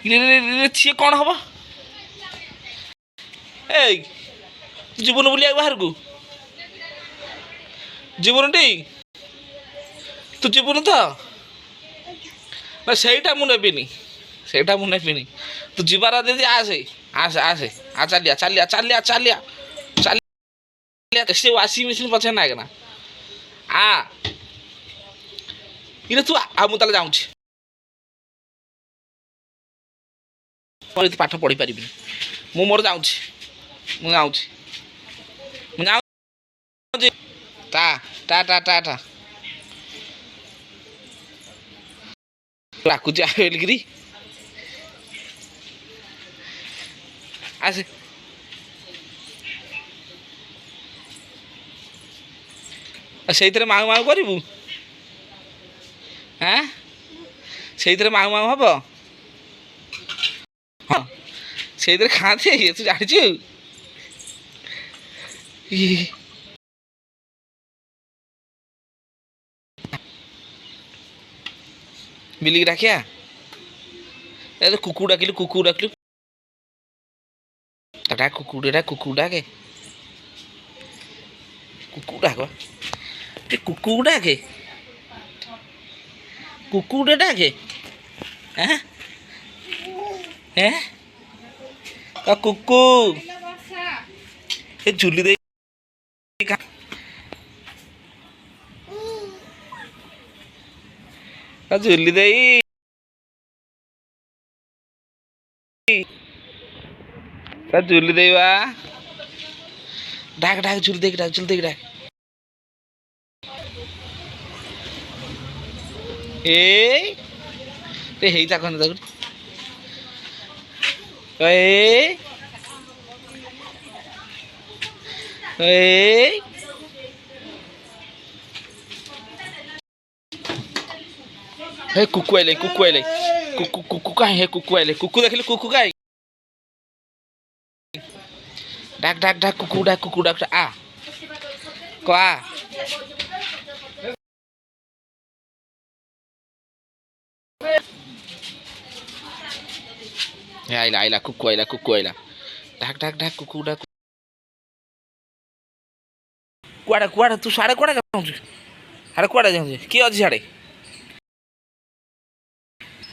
ସିଏ କ'ଣ ହବ? ଏଇ ଯିବୁନି ବୁଲିବାକୁ ବାହାରକୁ? ଯିବୁନି? ତୁ ଯିବୁନି ତ? ନା ସେଇଟା ମୁଁ ନେବିନି, ସେଇଟା ମୁଁ ନେବିନି। ତୁ ଯିବାର ଯଦି ଆସେ ଆସେ ଆସେ ଚାଲିଆ ଚାଲିଆ ଚାଲିଆ ଚାଲିଆ ଚାଲିଆ ସେ ୱାସିଂ ମେସିନ୍ ପଛରେ ନାଇଁ ନା ଇରେ ତୁ ମୁଁ ତାହେଲେ ଯାଉଛି। ପାଠ ପଢ଼ି ପାରିବିନି, ମୁଁ ମୋର ଯାଉଛି, ମୁଁ ଯାଉଛି, ମୁଁ ଯାଉଛି। ଟା ଟା ଟା ଟା ଟା ଡାକୁଛି ବୋଲିକିରି ଆସେ। ସେଇଥିରେ ମାଉ ମାଉ କରିବୁ? ସେଇଥିରେ ମାଉ ମାଉ ହବ? ହଁ ସେଇଥିରେ ଖାଆନ୍ତି, ତୁ ଜାଣିଛୁ? ବିଲିକି ଡାକିଆ? ଏ କୁକୁ ଡାକିଲୁ, କୁକୁ ଡାକିଲୁ, ଡାକ କୁକୁଡ଼ା, କୁକୁ ଡାକେ, କୁକୁ ଡାକ, କୁକୁ ଡାକେ, କୁକୁ ଡାକେ। କୁକୁ ଏ ଝୁଲି ଦେଇ ଝୁଲି ଦେଇ ଝୁଲି ଦେଇବା। ଡାକ ଡାକ ଝୁଲି ଦେଇକି ଡାକ, ଝୁଲି ଦେଇକି ଡାକ। ହେଇତା କହନି ତାକୁ हे कुकु आइले, कुकु आइले, कुकु कुकु काहे? हे कुकु आइले, कुकु देखिले, कुकु काहे? डाक डाक डाक कुकु डाक, कुकु डाक आ को आ आइला आइला, कुकु आइला, कुकु आइला। डाक डाक डाक कुकु डाक। कुआडे कुआडे तू साड़े कुआडे जाऊँ? साड़े कुआडे जाऊँ? किए अच्छी साड़े?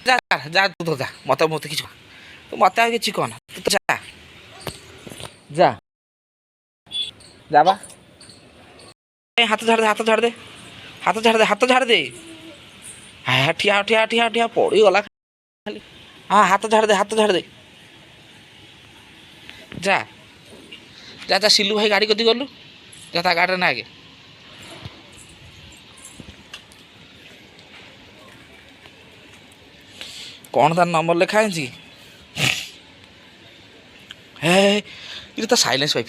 जा जा तू तो जा, मत मत किसी तू मत आ किसी कहना, तू तो जा जा जा बा। हाथ झाड़ दे, हाथ झाड़ दे, हाथ झाड़ दे, हाथ झाड़ दे। हाँ ठिया ठिया ठिया ठिया पड़ी गला खाली। हाँ हाथ झाड़ दे, हाथ झाड़ दे, जा जा जा। सिलू भाई गाड़ी कदी गलु, जा ता गाड़ी ना आगे। कौन तार नंबर लिखा है? ये तो साइलेंस वाइफ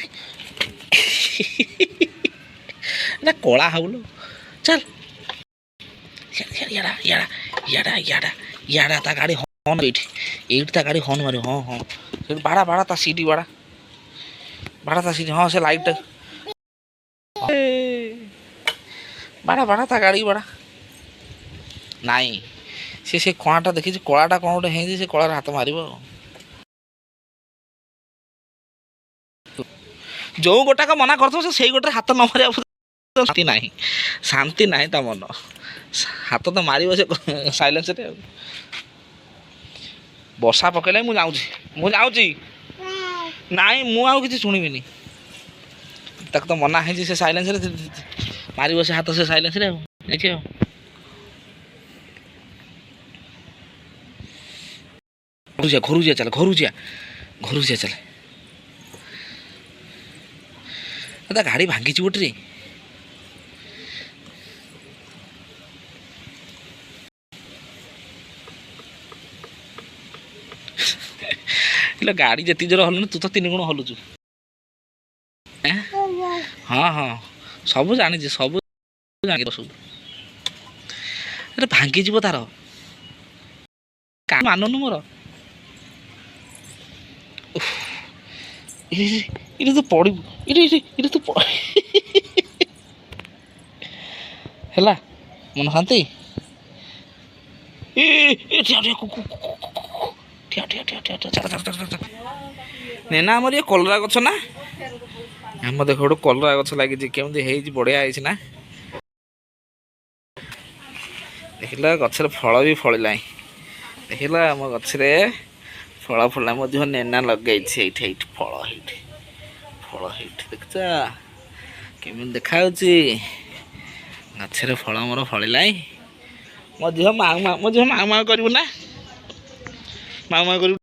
ना कला हाउलो। चल याड़ा याड़ा याड़ा याड़ा याड़ा ता गाड़ी हॉर्न एट ता गाड़ी हॉर्न मारे। हाँ हाँ बाड़ा बाड़ा ता सीटी बाड़ा बाड़ा ता सीटी। हाँ से लाइट बाड़ा बाड़ा ता गाड़ी बाड़ा नाई से कणाटा देखी कलाटा कौन गोटे है, से कलार हाथ मार जो गोटाक मना कर से गोटे हाथ न मारे शांति ना, शांति ना ता मन हाथ तो मार से साइलेंस। वर्षा पकड़े मुझे नाई मुझे शुणिबिनी तक तो मना है से साइलेंस मार से हाथ से साइलेंस देखिए। घर जा चल, घर जा चल। गाड़ी भांगी गोटे गाड़ी जी जोर हलुन तू तो 3 गुण हलुचु। हाँ हाँ सब जानी, सब सब भांगी जीव तार मानुनु मोर। ये तो पड़ ये तो है मन शांति। ନେନା ଆମର ଇଏ କଲରା ଗଛ ନା ଆମ ଦେଖ ଗୋଟେ କଲରା ଗଛ ଲାଗିଛି କେମିତି ହେଇଛି ବଢିଆ ହେଇଛି ନା ଦେଖିଲା ଗଛରେ ଫଳ ବି ଫଳିଲାଣି ଦେଖିଲା ଆମ ଗଛରେ ଫଳ ଫଳିଲା ମଧ୍ୟ ନେନା ଲଗେଇଛି ଏଇଠି ଏଇଠି ଫଳ ହେଇଠି ଦେଖୁଛ କେମିତି ଦେଖାଯାଉଛି ଗଛରେ ଫଳ ମୋର ଫଳିଲାଣି ମୋ ଝିଅ ମାଉ ମାଉ କରିବୁ ନା ମାଉ ମାଉ କରିବୁ